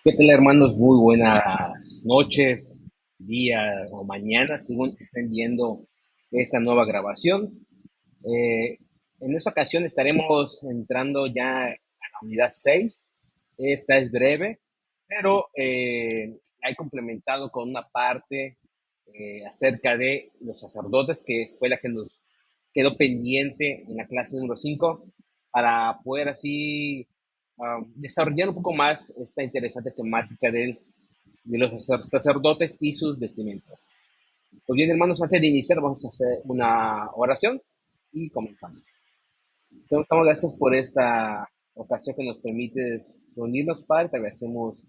¿Qué tal, hermanos? Muy buenas noches, día o mañana, según estén viendo esta nueva grabación. Eh, en esta ocasión estaremos entrando ya a la unidad 6. Esta es breve, pero la he complementado con una parte acerca de los sacerdotes, que fue la que nos quedó pendiente en la clase número 5, para poder así desarrollar un poco más esta interesante temática de los sacerdotes y sus vestimentas. Pues bien, hermanos, antes de iniciar, vamos a hacer una oración y comenzamos. Señor, damos gracias por esta ocasión que nos permites reunirnos, Padre. Te agradecemos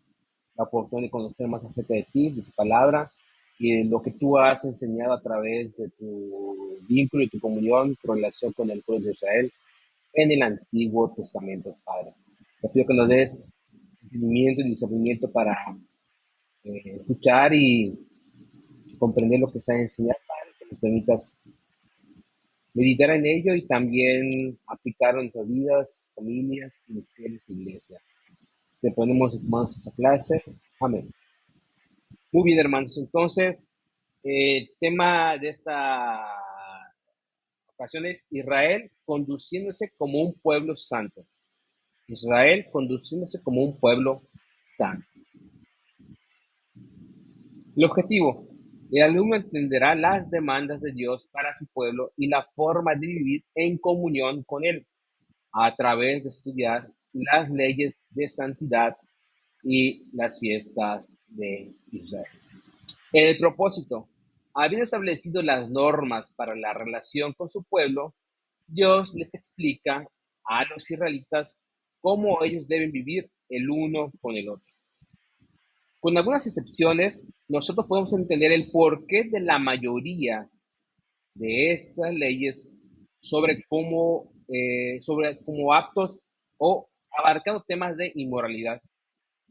la oportunidad de conocer más acerca de ti, de tu palabra y de lo que tú has enseñado a través de tu vínculo y tu comunión, tu relación con el pueblo de Israel en el Antiguo Testamento, Padre. Te pido que nos des entendimiento y discernimiento para escuchar y comprender lo que se ha enseñado, Padre, que nos permitas meditar en ello y también aplicarlo en nuestras vidas, familias, ministerios, iglesia. Te ponemos en manos esta clase. Amén. Muy bien, hermanos. Entonces, el tema de esta ocasión es Israel conduciéndose como un pueblo santo. Israel conduciéndose como un pueblo santo. El objetivo: el alumno entenderá las demandas de Dios para su pueblo y la forma de vivir en comunión con Él a través de estudiar las leyes de santidad y las fiestas de Israel. El propósito: habiendo establecido las normas para la relación con su pueblo, Dios les explica a los israelitas cómo ellos deben vivir el uno con el otro. Con algunas excepciones, nosotros podemos entender el porqué de la mayoría de estas leyes sobre cómo aptos o abarcando temas de inmoralidad.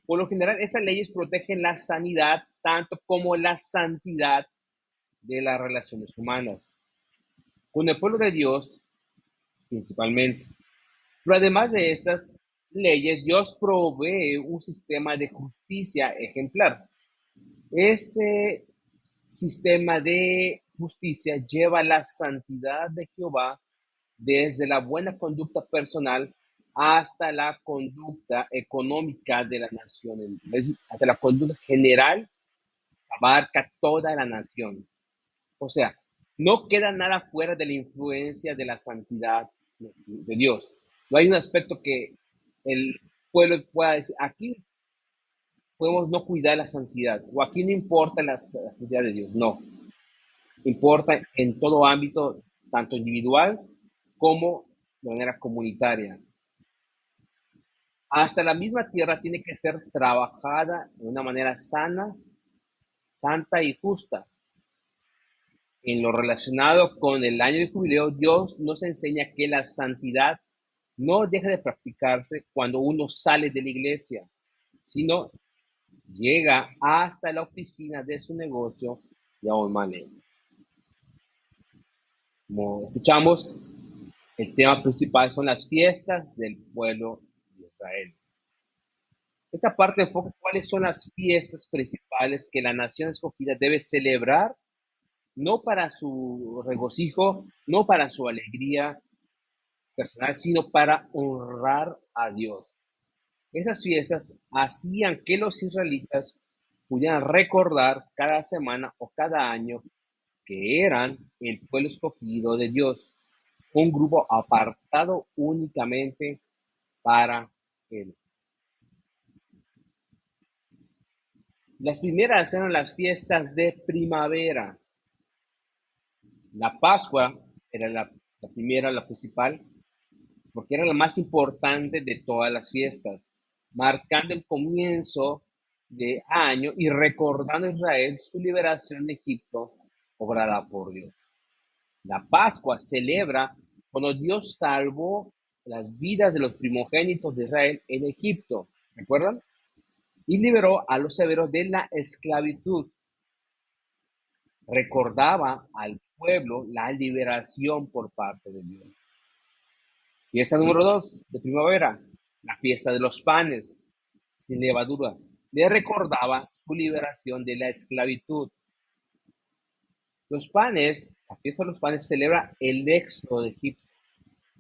Por lo general, estas leyes protegen la sanidad tanto como la santidad de las relaciones humanas, con el pueblo de Dios principalmente. Pero además de estas leyes, Dios provee un sistema de justicia ejemplar. Este sistema de justicia lleva la santidad de Jehová desde la buena conducta personal hasta la conducta económica de la nación, hasta la conducta general, abarca toda la nación. O sea, no queda nada fuera de la influencia de la santidad de Dios. No hay un aspecto que el pueblo pueda decir: aquí podemos no cuidar la santidad, o aquí no importa la santidad de Dios. No, importa en todo ámbito, tanto individual como de manera comunitaria. Hasta la misma tierra tiene que ser trabajada de una manera sana, santa y justa. En lo relacionado con el año de jubileo, Dios nos enseña que la santidad no deja de practicarse cuando uno sale de la iglesia, sino llega hasta la oficina de su negocio y aún más lejos. Como escuchamos, el tema principal son las fiestas del pueblo de Israel. Esta parte enfoca cuáles son las fiestas principales que la nación escogida debe celebrar, no para su regocijo, no para su alegría personal, sino para honrar a Dios. Esas fiestas hacían que los israelitas pudieran recordar cada semana o cada año que eran el pueblo escogido de Dios, un grupo apartado únicamente para Él. Las primeras eran las fiestas de primavera. La Pascua era la primera, la principal, porque era la más importante de todas las fiestas, marcando el comienzo de año y recordando a Israel su liberación de Egipto, obrada por Dios. La Pascua celebra cuando Dios salvó las vidas de los primogénitos de Israel en Egipto, ¿recuerdan? Y liberó a los severos de la esclavitud. Recordaba al pueblo la liberación por parte de Dios. Fiesta número 2 de primavera, la fiesta de los panes sin levadura. le recordaba su liberación de la esclavitud. Los panes, la fiesta de los panes celebra el éxodo de Egipto.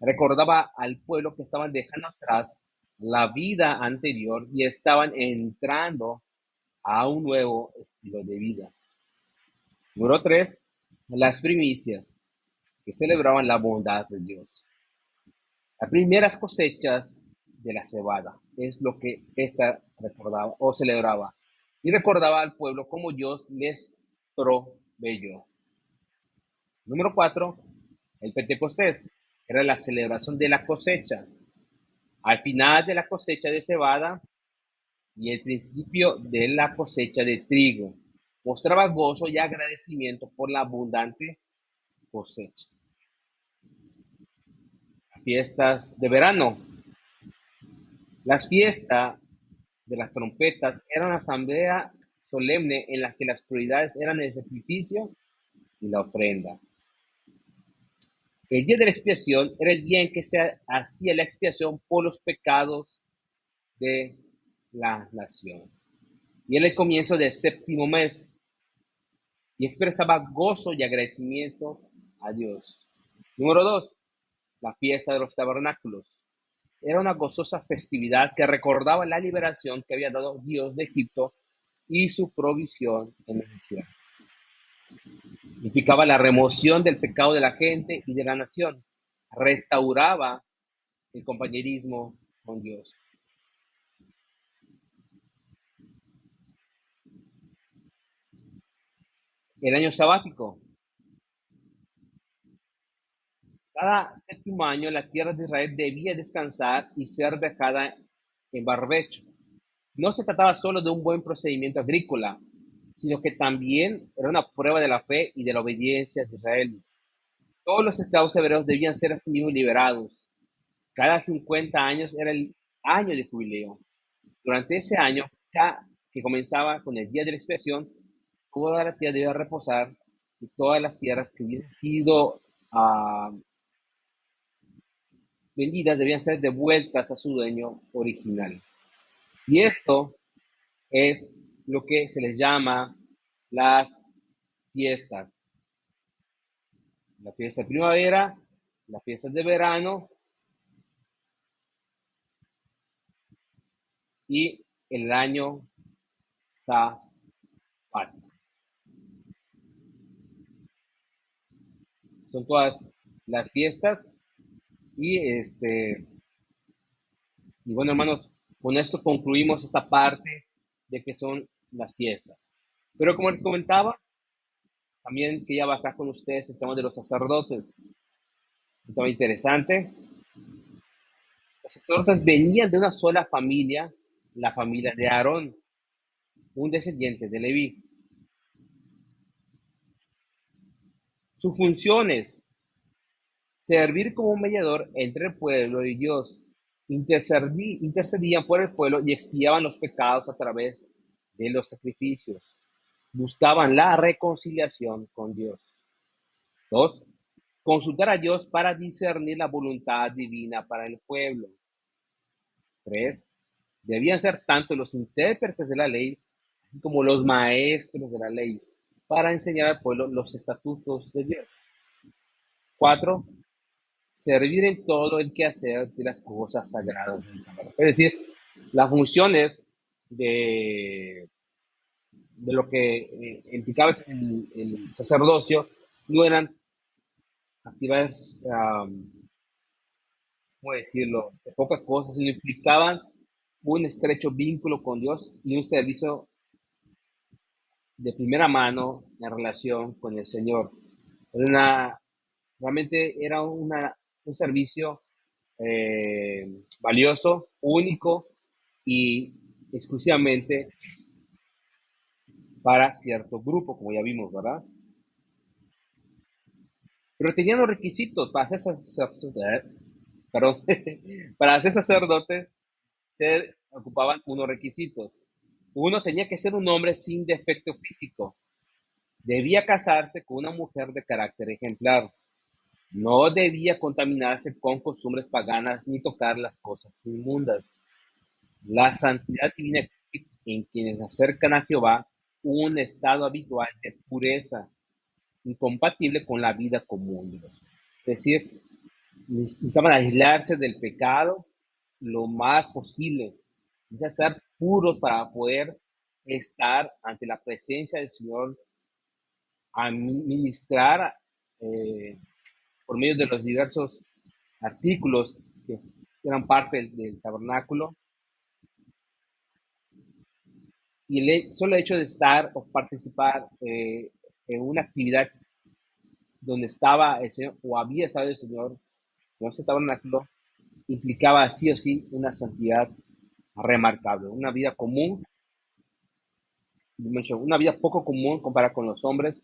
Recordaba al pueblo que estaban dejando atrás la vida anterior y estaban entrando a un nuevo estilo de vida. Número 3, las primicias, que celebraban la bondad de Dios. Las primeras cosechas de la cebada es lo que ésta recordaba o celebraba. Y recordaba al pueblo como Dios les proveyó. Número 4, el Pentecostés. Era la celebración de la cosecha. Al final de la cosecha de cebada y el principio de la cosecha de trigo. Mostraba gozo y agradecimiento por la abundante cosecha. Fiestas de verano. Las fiestas de las trompetas eran una asamblea solemne en la que las prioridades eran el sacrificio y la ofrenda. El día de la expiación era el día en que se hacía la expiación por los pecados de la nación. Y era el comienzo del séptimo mes y expresaba gozo y agradecimiento a Dios. Número 2, la fiesta de los tabernáculos. Era una gozosa festividad que recordaba la liberación que había dado Dios de Egipto y su provisión en el desierto. Implicaba la remoción del pecado de la gente y de la nación. Restauraba el compañerismo con Dios. El año sabático. Cada séptimo año la tierra de Israel debía descansar y ser dejada en barbecho. No se trataba solo de un buen procedimiento agrícola, sino que también era una prueba de la fe y de la obediencia de Israel. Todos los esclavos hebreos debían ser asimismo liberados. Cada 50 años era el año de jubileo. Durante ese año, que comenzaba con el día de la expiación, toda la tierra debía reposar y todas las tierras que hubiesen sido vendidas debían ser devueltas a su dueño original. Y esto es lo que se les llama las fiestas. La fiesta de primavera, las fiestas de verano y el año sabático. Son todas las fiestas y bueno, hermanos, con esto concluimos esta parte de que son las fiestas. Pero como les comentaba, también quería abarcar con ustedes el tema de los sacerdotes. Un tema interesante. Los sacerdotes venían de una sola familia, la familia de Aarón, un descendiente de Leví. Sus funciones: servir como un mediador entre el pueblo y Dios. Intercedían por el pueblo y expiaban los pecados a través de los sacrificios. Buscaban la reconciliación con Dios. 2. Consultar a Dios para discernir la voluntad divina para el pueblo. 3. Debían ser tanto los intérpretes de la ley, así como los maestros de la ley, para enseñar al pueblo los estatutos de Dios. 4. Servir en todo el quehacer de las cosas sagradas del tabernáculo. Es decir, las funciones de lo que implicaba el sacerdocio no eran actividades, ¿cómo decirlo?, de pocas cosas, sino implicaban un estrecho vínculo con Dios y un servicio de primera mano en relación con el Señor. Una, realmente era un servicio valioso, único y exclusivamente para cierto grupo, como ya vimos, ¿verdad? Pero tenían los requisitos para ser perdón, para ser sacerdotes, se ocupaban unos requisitos. Uno, tenía que ser un hombre sin defecto físico. Debía casarse con una mujer de carácter ejemplar. No debía contaminarse con costumbres paganas ni tocar las cosas inmundas. La santidad divina en quienes acercan a Jehová un estado habitual de pureza, incompatible con la vida común de los hombres. Es decir, necesitaban aislarse del pecado lo más posible, necesitan estar puros para poder estar ante la presencia del Señor, a ministrar eh, por medio de los diversos artículos que eran parte del tabernáculo. Y solo el hecho de estar o participar en una actividad donde estaba el Señor o había estado el Señor, no se tabernáculo, implicaba sí o sí una santidad remarcable, una vida común, una vida poco común comparada con los hombres,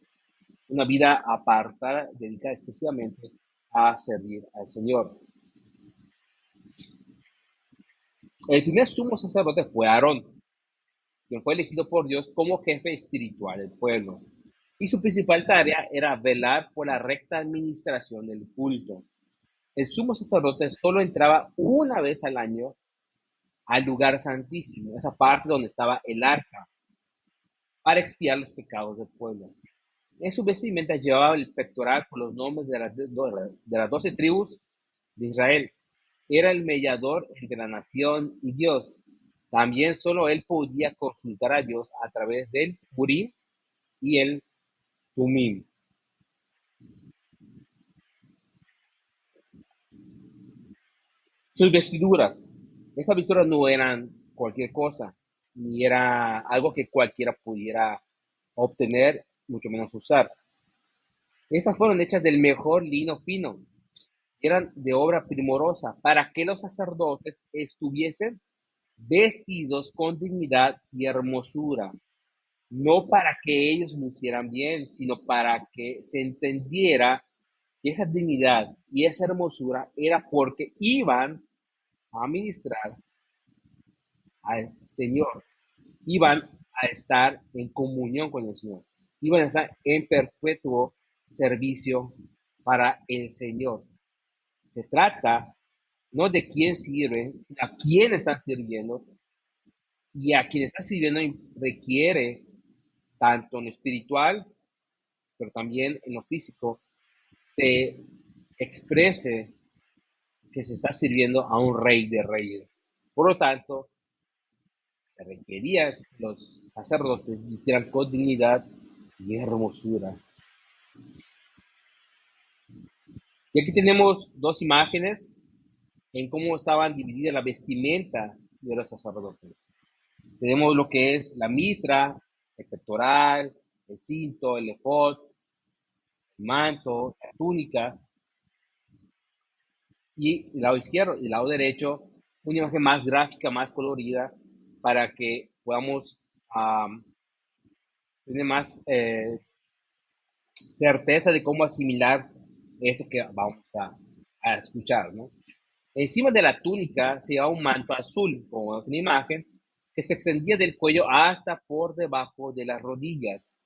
una vida apartada, dedicada exclusivamente a servir al Señor. El primer sumo sacerdote fue Aarón, quien fue elegido por Dios como jefe espiritual del pueblo. Y su principal tarea era velar por la recta administración del culto. El sumo sacerdote solo entraba una vez al año al lugar santísimo, esa parte donde estaba el arca, para expiar los pecados del pueblo. En su vestimenta llevaba el pectoral con los nombres de las 12 tribus de Israel. Era el mediador entre la nación y Dios. También solo él podía consultar a Dios a través del Urim y el Tumim. Sus vestiduras. Estas vestiduras no eran cualquier cosa, ni era algo que cualquiera pudiera obtener, mucho menos usar. Estas fueron hechas del mejor lino fino, eran de obra primorosa, para que los sacerdotes estuviesen vestidos con dignidad y hermosura, no para que ellos lucieran bien, sino para que se entendiera que esa dignidad y esa hermosura era porque iban a ministrar al Señor, iban a estar en comunión con el Señor, iban a estar en perpetuo servicio para el Señor. Se trata no de quién sirve, sino a quién están sirviendo, y a quien está sirviendo requiere, tanto en lo espiritual, pero también en lo físico, se exprese que se está sirviendo a un rey de reyes. Por lo tanto, se requería que los sacerdotes vistieran con dignidad y hermosura. Y aquí tenemos dos imágenes en cómo estaban divididas la vestimenta de los sacerdotes. Tenemos lo que es la mitra, el pectoral, el cinto, el efod, el manto, la túnica, y el lado izquierdo y el lado derecho, una imagen más gráfica, más colorida, para que podamos tener más certeza de cómo asimilar eso que vamos a escuchar, ¿no? Encima de la túnica se llevaba un manto azul, como vemos en la imagen, que se extendía del cuello hasta por debajo de las rodillas.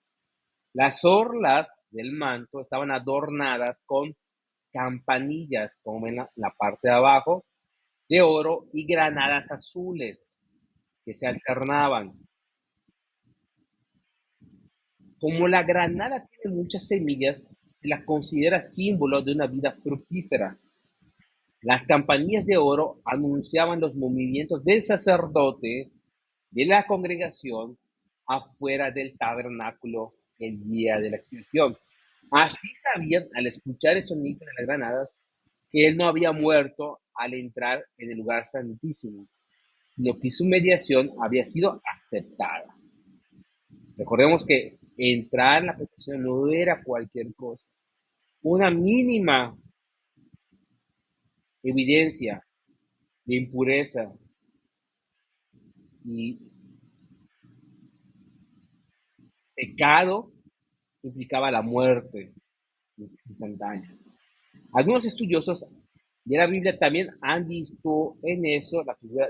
Las orlas del manto estaban adornadas con campanillas, como en la parte de abajo, de oro y granadas azules que se alternaban. Como la granada tiene muchas semillas, se la considera símbolo de una vida fructífera. Las campanillas de oro anunciaban los movimientos del sacerdote de la congregación afuera del tabernáculo el día de la expiación. Así sabían, al escuchar el sonido de las granadas, que él no había muerto al entrar en el lugar santísimo, sino que su mediación había sido aceptada. Recordemos que entrar en la presencia no era cualquier cosa. Una mínima evidencia de impureza y pecado implicaba la muerte instantánea. Algunos estudiosos de la Biblia también han visto en eso,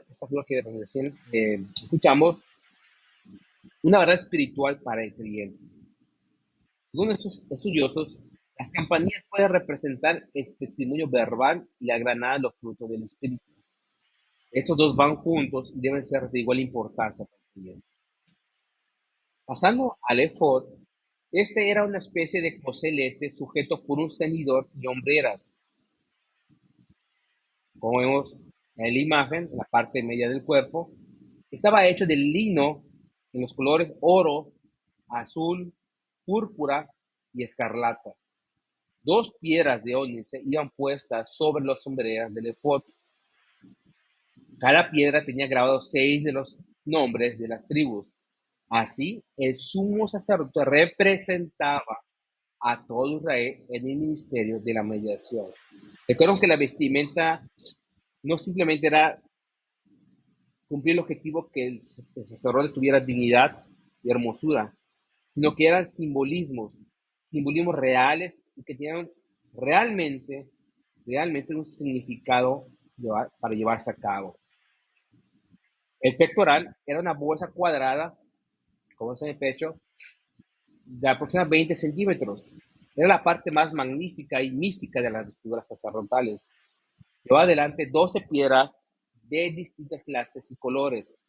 esta figura que recién escuchamos, una verdad espiritual para el creyente. Según estos estudiosos, las campanillas pueden representar el testimonio verbal y la granada los frutos del espíritu. Estos dos van juntos y deben ser de igual importancia para el creyente. Pasando al efod, este era una especie de coselete sujeto por un ceñidor y hombreras. Como vemos en la imagen, en la parte media del cuerpo, estaba hecho de lino en los colores oro, azul, púrpura y escarlata. Dos piedras de ónice iban puestas sobre las sombreras del efod. Cada piedra tenía grabados 6 de los nombres de las tribus. Así, el sumo sacerdote representaba a todo Israel en el ministerio de la mediación. Recuerden que la vestimenta no simplemente era cumplir el objetivo que el sacerdote tuviera dignidad y hermosura, sino que eran simbolismos reales y que tenían realmente, realmente un significado para llevarse a cabo. El pectoral era una bolsa cuadrada, como es en el pecho, de aproximadamente 20 centímetros. Era la parte más magnífica y mística de las vestiduras sacerdotales. Llevaba adelante 12 piedras de distintas clases y colores.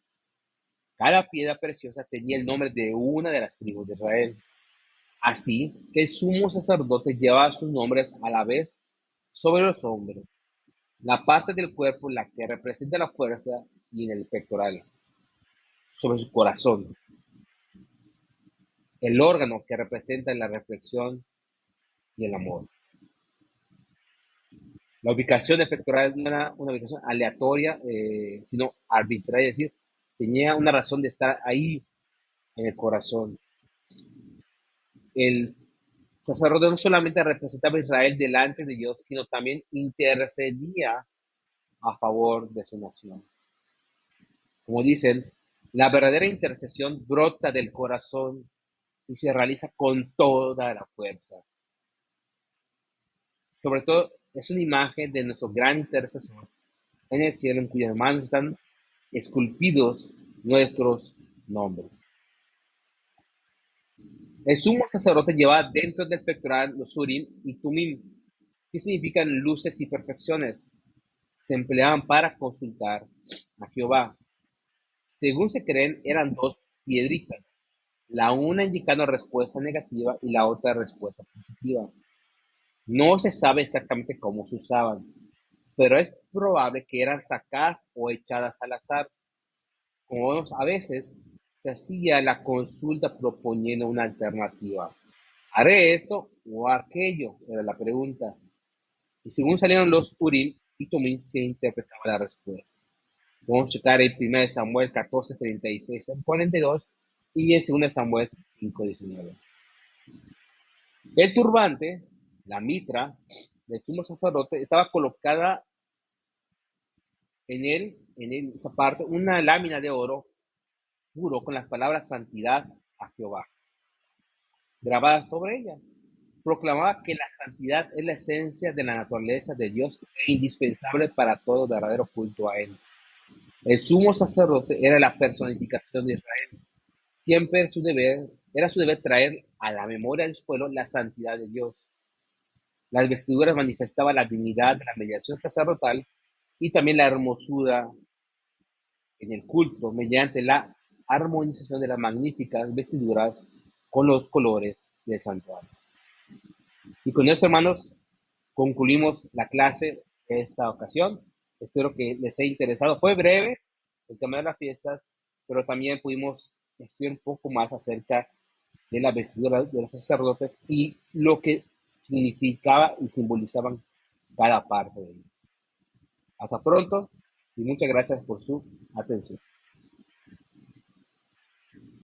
Cada piedra preciosa tenía el nombre de una de las tribus de Israel. Así que el sumo sacerdote llevaba sus nombres a la vez sobre los hombros, la parte del cuerpo la que representa la fuerza y en el pectoral, sobre su corazón, el órgano que representa la reflexión y el amor. La ubicación del pectoral no era una ubicación aleatoria, sino arbitraria, es decir, tenía una razón de estar ahí en el corazón. El sacerdote no solamente representaba a Israel delante de Dios, sino también intercedía a favor de su nación. Como dicen, la verdadera intercesión brota del corazón y se realiza con toda la fuerza. Sobre todo, es una imagen de nuestro gran intercesor en el cielo, en cuyas manos están esculpidos nuestros nombres. El sumo sacerdote llevaba dentro del pectoral los urim y tumim, que significan luces y perfecciones. Se empleaban para consultar a Jehová. Según se creen, eran dos piedritas, la una indicando respuesta negativa y la otra respuesta positiva. No se sabe exactamente cómo se usaban, pero es probable que eran sacadas o echadas al azar. Como vemos, a veces se hacía la consulta proponiendo una alternativa. ¿Haré esto o aquello? Era la pregunta. Y según salieron los Urim y Tumim, se interpretaba la respuesta. Vamos a checar el 1 Samuel 14, 36 al 42 y en 2 Samuel 5, 19. El turbante, la mitra del sumo sacerdote, estaba colocada en esa parte una lámina de oro puro con las palabras santidad a Jehová, grabada sobre ella. Proclamaba que la santidad es la esencia de la naturaleza de Dios e indispensable para todo verdadero culto a Él. El sumo sacerdote era la personificación de Israel. Siempre era su deber traer a la memoria del pueblo la santidad de Dios. Las vestiduras manifestaban la dignidad de la mediación sacerdotal y también la hermosura en el culto mediante la armonización de las magníficas vestiduras con los colores del santuario. Y con esto, hermanos, concluimos la clase de esta ocasión. Espero que les haya interesado. Fue breve el tema de las fiestas, pero también pudimos estudiar un poco más acerca de la vestidura de los sacerdotes y lo que significaba y simbolizaban cada parte de ellos. Hasta pronto y muchas gracias por su atención.